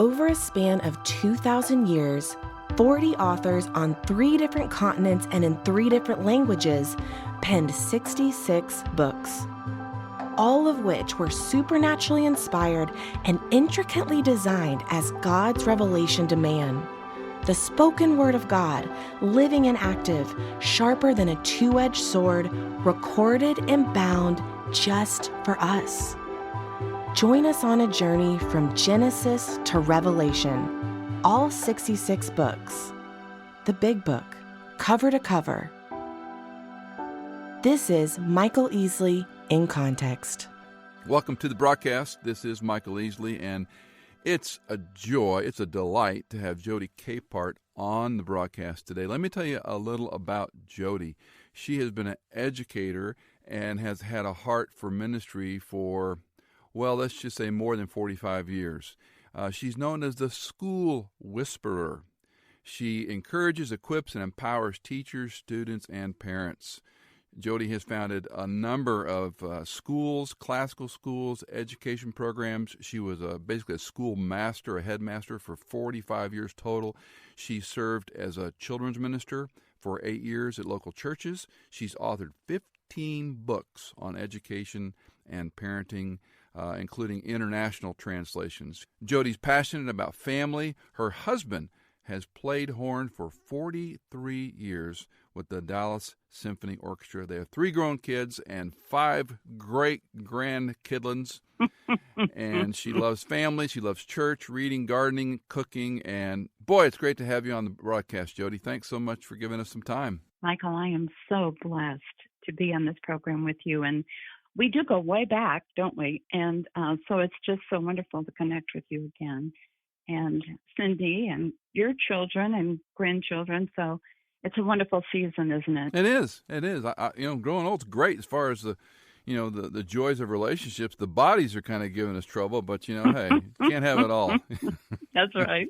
Over a span of 2,000 years, 40 authors on 3 different continents and in 3 different languages penned 66 books, all of which were supernaturally inspired and intricately designed as God's revelation to man. The spoken word of God, living and active, sharper than a 2-edged sword, recorded and bound just for us. Join us on a journey from Genesis to Revelation, all 66 books, the big book, cover to cover. This is Michael Easley, inContext. Welcome to the broadcast. This is Michael Easley, and it's a joy, it's a delight to have Jody Capehart on the broadcast today. Let me tell you a little about Jody. She has been an educator and has had a heart for ministry for, well, let's just say more than 45 years. She's known as the school whisperer. She encourages, equips, and empowers teachers, students, and parents. Jody has founded a number of schools, classical schools, education programs. She was basically a school master, a headmaster for 45 years total. She served as a children's minister for 8 years at local churches. She's authored 15 books on education and parenting, including international translations. Jody's passionate about family. Her husband has played horn for 43 years with the Dallas Symphony Orchestra. They have 3 grown kids and 5 great grandkidlins. And she loves family, she loves church, reading, gardening, cooking, and boy, it's great to have you on the broadcast, Jody. Thanks so much for giving us some time. Michael, I am so blessed to be on this program with you, and we do go way back, don't we? And so it's just so wonderful to connect with you again, and Cindy and your children and grandchildren. So it's a wonderful season, isn't it? It is. It is. Growing old's great as far as the joys of relationships. The bodies are kind of giving us trouble, but hey, can't have it all. That's right.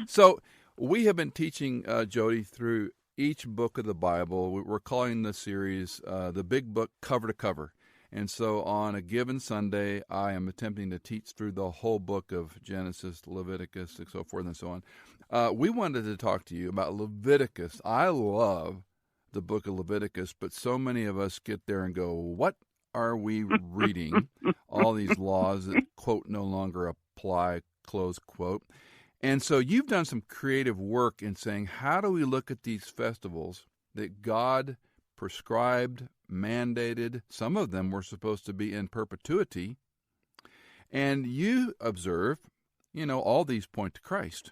So we have been teaching Jody through each book of the Bible. We're calling the series the Big Book Cover to Cover. And so on a given Sunday, I am attempting to teach through the whole book of Genesis, Leviticus, and so forth and so on. We wanted to talk to you about Leviticus. I love the book of Leviticus, but so many of us get there and go, what are we reading? All these laws that, quote, no longer apply, close quote. And so you've done some creative work in saying, how do we look at these festivals that God prescribed, mandated? Some of them were supposed to be in perpetuity. And you observe, all these point to Christ.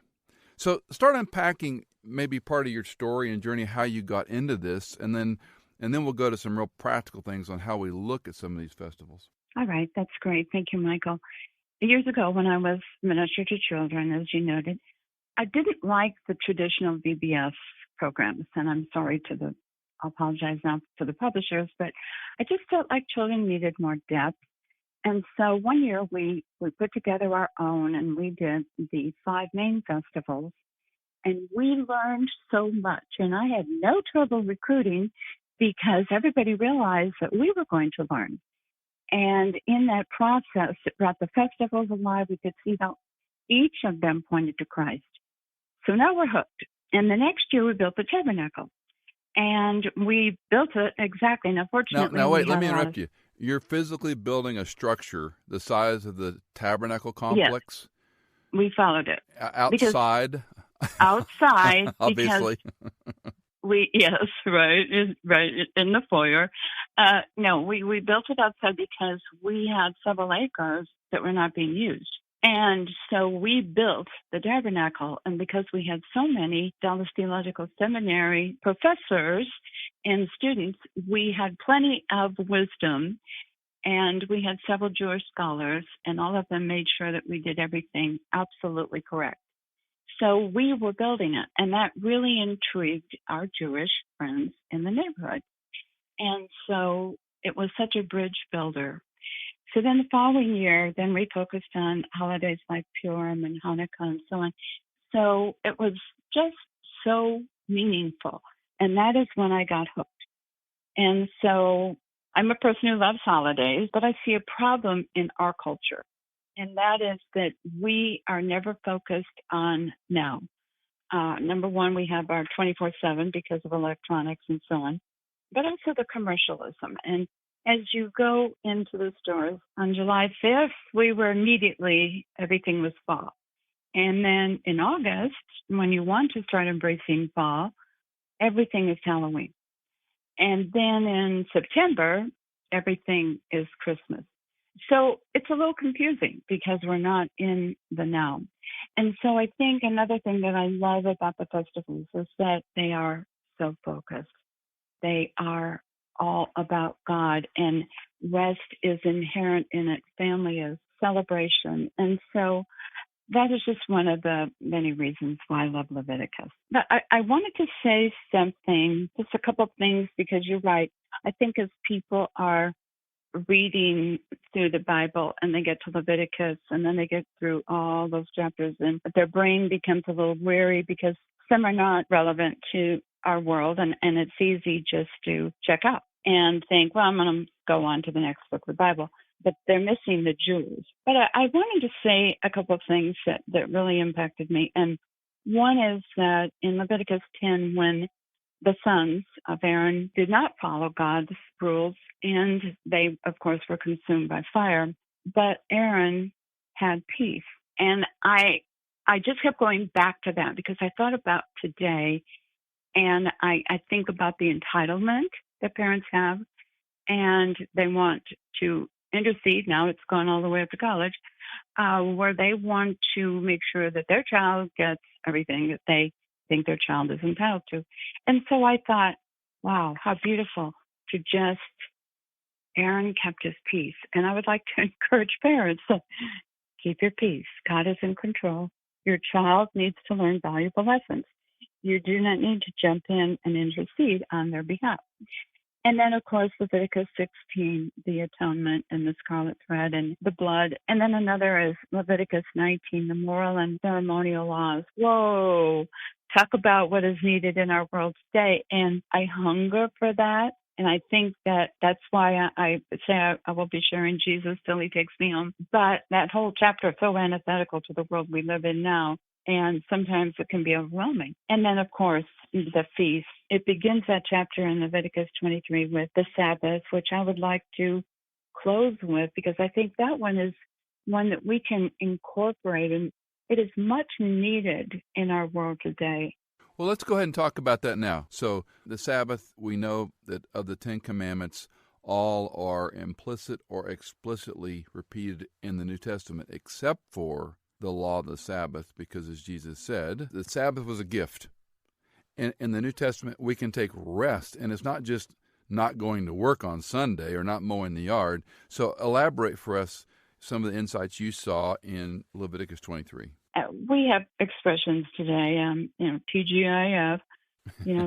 So start unpacking maybe part of your story and journey, how you got into this, and then we'll go to some real practical things on how we look at some of these festivals. All right, that's great. Thank you, Michael. Years ago, when I was minister to children, as you noted, I didn't like the traditional VBS programs, and I'm sorry I'll apologize now to the publishers, but I just felt like children needed more depth. And so one year we put together our own, and we did the 5 main festivals, and we learned so much. And I had no trouble recruiting because everybody realized that we were going to learn. And in that process, it brought the festivals alive. We could see how each of them pointed to Christ. So now we're hooked. And the next year we built the tabernacle. And we built it exactly. Now, fortunately, now wait, let me interrupt you. You're physically building a structure the size of the tabernacle complex? Yes, we followed it. Outside? Outside. Obviously. Yes, right, in the foyer. No, we built it outside because we had several acres that were not being used. And so we built the tabernacle, and because we had so many Dallas Theological Seminary professors and students, we had plenty of wisdom, and we had several Jewish scholars, and all of them made sure that we did everything absolutely correct. So we were building it, and that really intrigued our Jewish friends in the neighborhood. And so it was such a bridge builder. So then the following year, then we focused on holidays like Purim and Hanukkah and so on. So it was just so meaningful. And that is when I got hooked. And so I'm a person who loves holidays, but I see a problem in our culture. and that is that we are never focused on now. Number one, we have our 24/7 because of electronics and so on, but also the commercialism. And as you go into the stores on July 5th, everything was fall. And then in August, when you want to start embracing fall, everything is Halloween. And then in September, everything is Christmas. So it's a little confusing because we're not in the now. And so I think another thing that I love about the festivals is that they are so focused. They are all about God, and rest is inherent in it. Family is celebration. And so that is just one of the many reasons why I love Leviticus. But I wanted to say something, just a couple of things, because you're right. I think as people are reading through the Bible and they get to Leviticus and then they get through all those chapters, and their brain becomes a little weary because some are not relevant to our world, and it's easy just to check out and think, well, I'm going to go on to the next book of the Bible. But they're missing the jewels. But I wanted to say a couple of things that really impacted me. And one is that in Leviticus 10, when the sons of Aaron did not follow God's rules, and they, of course, were consumed by fire, but Aaron had peace. And I just kept going back to that because I thought about today, and I think about the entitlement that parents have, and they want to intercede. Now it's gone all the way up to college, where they want to make sure that their child gets everything that they think their child is entitled to. And so I thought, wow, how beautiful to just, Aaron kept his peace. And I would like to encourage parents to keep your peace. God is in control. Your child needs to learn valuable lessons. You do not need to jump in and intercede on their behalf. And then, of course, Leviticus 16, the atonement and the scarlet thread and the blood. And then another is Leviticus 19, the moral and ceremonial laws. Whoa, talk about what is needed in our world today. And I hunger for that. And I think that's why I say I will be sharing Jesus till he takes me home. But that whole chapter is so antithetical to the world we live in now. And sometimes it can be overwhelming. And then, of course, the feast. It begins that chapter in Leviticus 23 with the Sabbath, which I would like to close with because I think that one is one that we can incorporate, and it is much needed in our world today. Well, let's go ahead and talk about that now. So the Sabbath, we know that of the Ten Commandments, all are implicit or explicitly repeated in the New Testament, except for the law of the Sabbath, because as Jesus said, the Sabbath was a gift. In the New Testament, we can take rest, and it's not just not going to work on Sunday or not mowing the yard. So elaborate for us some of the insights you saw in Leviticus 23. We have expressions today, TGIF,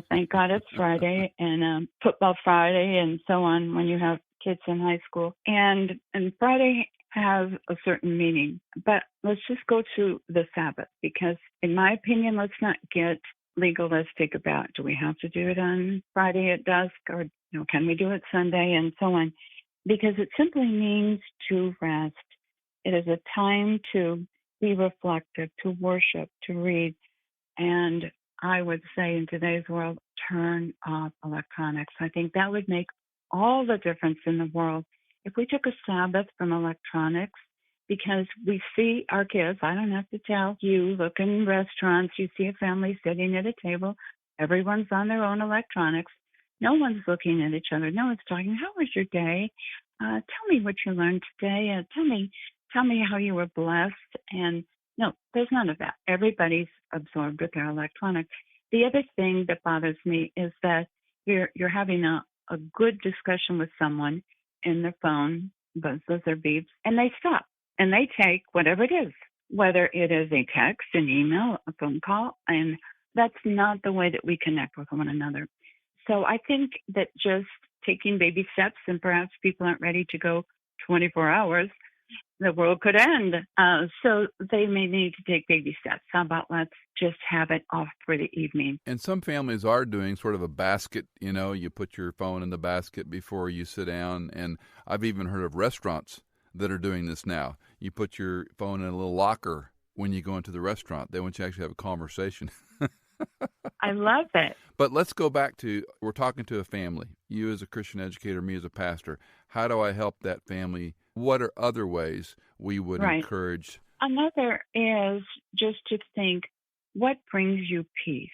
thank God it's Friday, and football Friday, and so on when you have kids in high school. And Friday has a certain meaning. But let's just go to the Sabbath, because in my opinion, let's not get legalistic about, do we have to do it on Friday at dusk, or can we do it Sunday, and so on, because it simply means to rest. It is a time to be reflective, to worship, to read, and I would say in today's world, turn off electronics. I think that would make all the difference in the world if we took a Sabbath from electronics, because we see our kids. I don't have to tell you, look in restaurants, you see a family sitting at a table, everyone's on their own electronics. No one's looking at each other. No one's talking, how was your day? Tell me what you learned today. Tell me how you were blessed. And no, there's none of that. Everybody's absorbed with their electronics. The other thing that bothers me is that you're having a good discussion with someone in their phone, buzzes or beeps, and they stop and they take whatever it is, whether it is a text, an email, a phone call, and that's not the way that we connect with one another. So I think that just taking baby steps, and perhaps people aren't ready to go 24 hours, the world could end. So they may need to take baby steps. How about let's just have it off for the evening? And some families are doing sort of a basket, you put your phone in the basket before you sit down. And I've even heard of restaurants that are doing this now. You put your phone in a little locker when you go into the restaurant. They want you to actually have a conversation. I love it. But let's go back to, we're talking to a family. You as a Christian educator, me as a pastor. How do I help that family? What are other ways we would Right. encourage? Another is just to think, what brings you peace?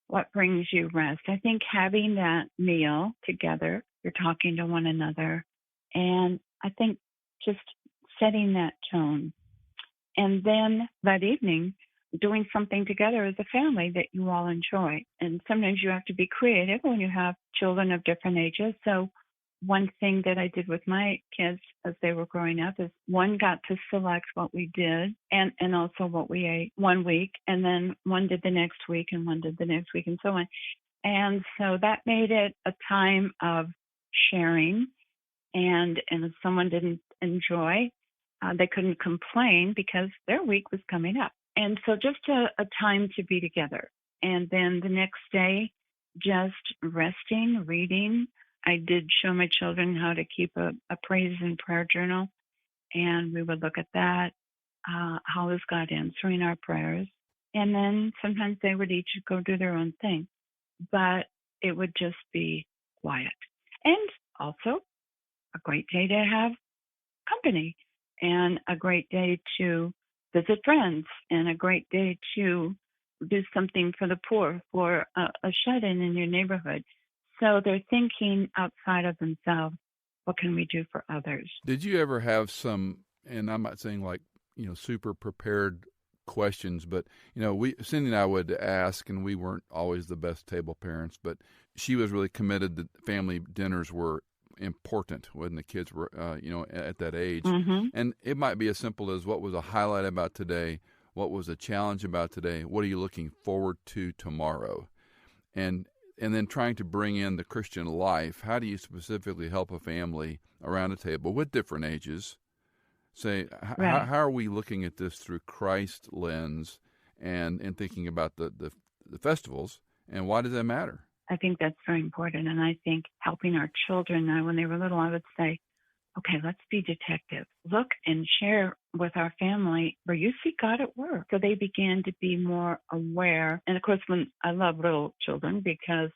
What brings you rest? I think having that meal together, you're talking to one another, and I think just setting that tone. And then that evening, doing something together as a family that you all enjoy. And sometimes you have to be creative when you have children of different ages. So one thing that I did with my kids as they were growing up is one got to select what we did and also what we ate one week, and then one did the next week and one did the next week and so on. And so that made it a time of sharing. And if someone didn't enjoy, they couldn't complain because their week was coming up. And so just a time to be together. And then the next day, just resting, reading. I did show my children how to keep a praise and prayer journal, and we would look at that. How is God answering our prayers? And then sometimes they would each go do their own thing, but it would just be quiet. And also a great day to have company, and a great day to visit friends, and a great day to do something for the poor, for a shut-in in your neighborhood. So they're thinking outside of themselves. What can we do for others? Did you ever have some, and I'm not saying like, super prepared questions, but, Cindy and I would ask, and we weren't always the best table parents, but she was really committed that family dinners were important when the kids were, at that age. Mm-hmm. And it might be as simple as, what was a highlight about today? What was a challenge about today? What are you looking forward to tomorrow? And then trying to bring in the Christian life. How do you specifically help a family around a table with different ages say, Right. how are we looking at this through Christ lens and thinking about the festivals, and why does that matter? I think that's very important. And I think helping our children now, when they were little, I would say, okay, let's be detective. Look and share with our family where you see God at work. So they began to be more aware. And of course, when I love little children, because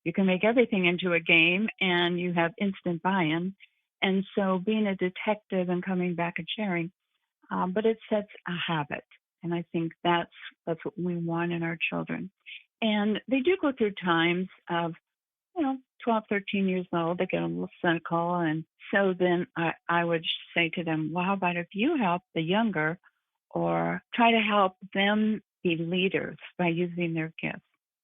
you can make everything into a game and you have instant buy-in. And so being a detective and coming back and sharing, but it sets a habit. And I think that's what we want in our children. And they do go through times of, 12, 13 years old, they get a little cynical. And so then I would say to them, well, how about if you help the younger, or try to help them be leaders by using their gifts,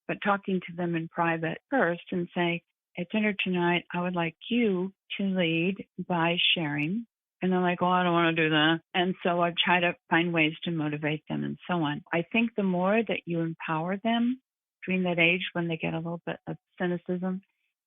but talking to them in private first and say, at dinner tonight, I would like you to lead by sharing. And they're like, oh, I don't want to do that. And so I try to find ways to motivate them and so on. I think the more that you empower them between that age when they get a little bit of cynicism,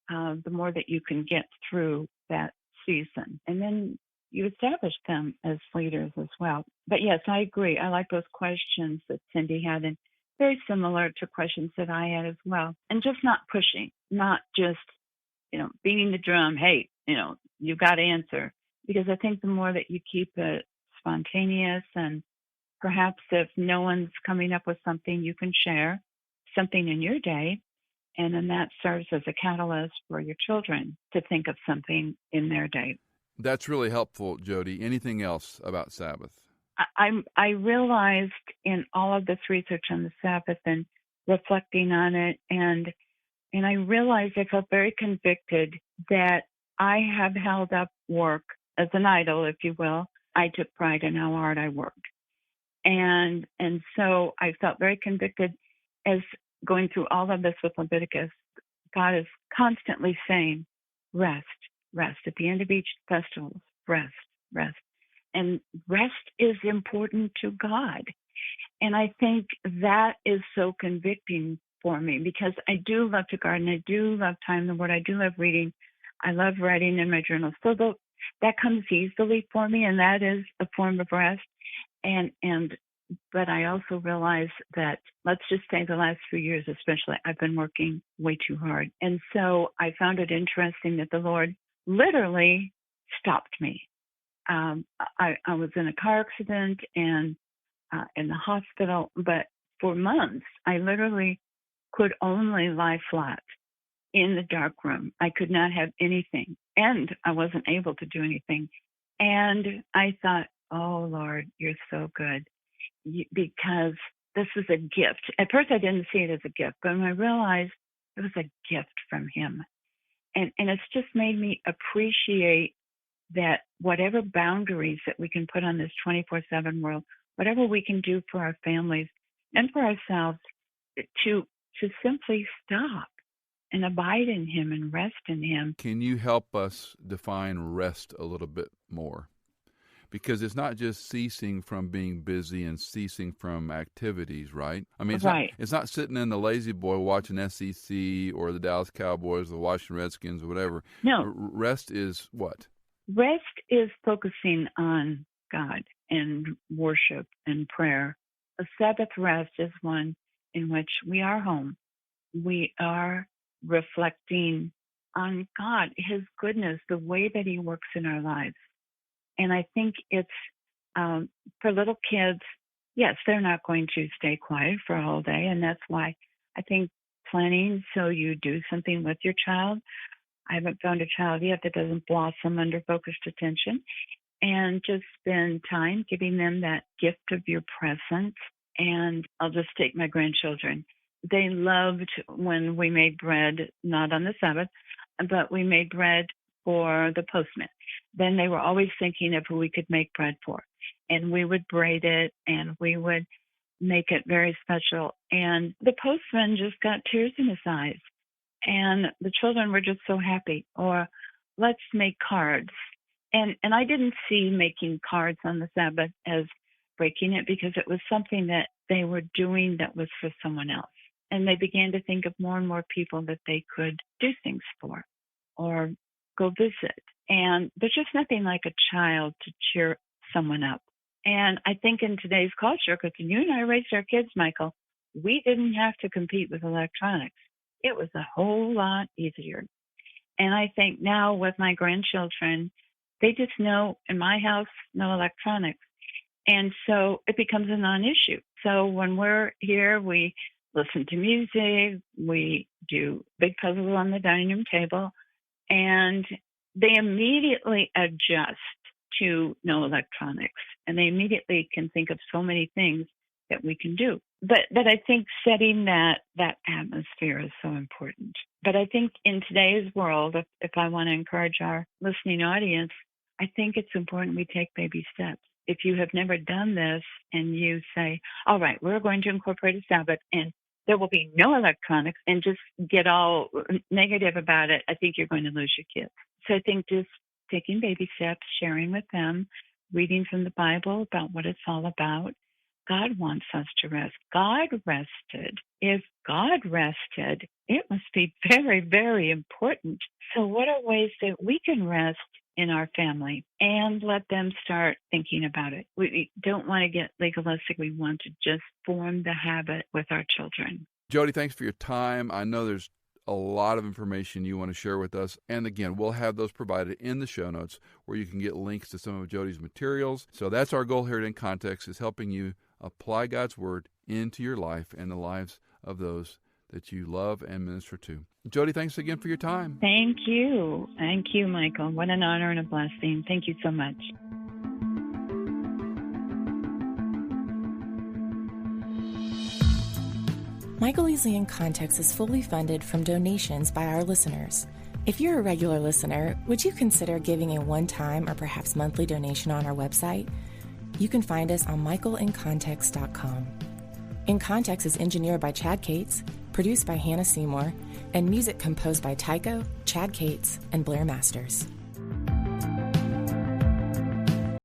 the more that you can get through that season. And then you establish them as leaders as well. But yes, I agree. I like those questions that Cindy had, and very similar to questions that I had as well. And just not pushing, not just, beating the drum. Hey, you've got to answer. Because I think the more that you keep it spontaneous, and perhaps if no one's coming up with something, you can share something in your day. And then that serves as a catalyst for your children to think of something in their day. That's really helpful, Jody. Anything else about Sabbath? I realized in all of this research on the Sabbath and reflecting on it, and I realized I felt very convicted that I have held up work as an idol, if you will. I took pride in how hard I worked. And so I felt very convicted as going through all of this with Leviticus. God is constantly saying, rest, rest. At the end of each festival, rest, rest. And rest is important to God. And I think that is so convicting for me, because I do love to garden. I do love time in the Word. I do love reading. I love writing in my journal. So that comes easily for me, and that is a form of rest. But I also realize that, let's just say the last few years especially, I've been working way too hard. And so I found it interesting that the Lord literally stopped me I was in a car accident and in the hospital, but for months, I literally could only lie flat in the dark room. I could not have anything, and I wasn't able to do anything. And I thought, oh, Lord, you're so good, because this is a gift. At first, I didn't see it as a gift, but when I realized it was a gift from him. And it's just made me appreciate that whatever boundaries that we can put on this 24/7 world, whatever we can do for our families and for ourselves, to simply stop and abide in him and rest in him. Can you help us define rest a little bit more? Because it's not just ceasing from being busy and ceasing from activities, right? I mean, it's not sitting in the lazy boy watching SEC or the Dallas Cowboys or the Washington Redskins or whatever. No. Rest is what? Rest is focusing on God and worship and prayer. A Sabbath rest is one in which we are home. We are reflecting on God, his goodness, the way that he works in our lives. And I think it's for little kids, yes, they're not going to stay quiet for a whole day. And that's why I think planning so you do something with your child. I haven't found a child yet that doesn't blossom under focused attention, and just spend time giving them that gift of your presence. And I'll just take my grandchildren. They loved when we made bread, not on the Sabbath, but we made bread for the postman. Then they were always thinking of who we could make bread for. And we would braid it and we would make it very special. And the postman just got tears in his eyes. And the children were just so happy. Or let's make cards. And I didn't see making cards on the Sabbath as breaking it, because it was something that they were doing that was for someone else. And they began to think of more and more people that they could do things for or go visit. And there's just nothing like a child to cheer someone up. And I think in today's culture, because you and I raised our kids, Michael, we didn't have to compete with electronics. It was a whole lot easier. And I think now with my grandchildren, they just know in my house, no electronics. And so it becomes a non-issue. So when we're here, we listen to music, we do big puzzles on the dining room table, and they immediately adjust to no electronics. And they immediately can think of so many things that we can do. But I think setting that atmosphere is so important. But I think in today's world, if I want to encourage our listening audience, I think it's important we take baby steps. If you have never done this and you say, all right, we're going to incorporate a Sabbath and there will be no electronics, and just get all negative about it, I think you're going to lose your kids. So I think just taking baby steps, sharing with them, reading from the Bible about what it's all about. God wants us to rest. God rested. If God rested, it must be very, very important. So what are ways that we can rest in our family and let them start thinking about it? We don't want to get legalistic. We want to just form the habit with our children. Jody, thanks for your time. I know there's a lot of information you want to share with us. And again, we'll have those provided in the show notes where you can get links to some of Jody's materials. So that's our goal here at inContext, is helping you apply God's Word into your life and the lives of those that you love and minister to. Jody, thanks again for your time. Thank you. Thank you, Michael. What an honor and a blessing. Thank you so much. Michael Easley inContext is fully funded from donations by our listeners. If you're a regular listener, would you consider giving a one-time or perhaps monthly donation on our website? You can find us on michaelincontext.com. inContext is engineered by Chad Cates, produced by Hannah Seymour, and music composed by Tycho, Chad Cates, and Blair Masters.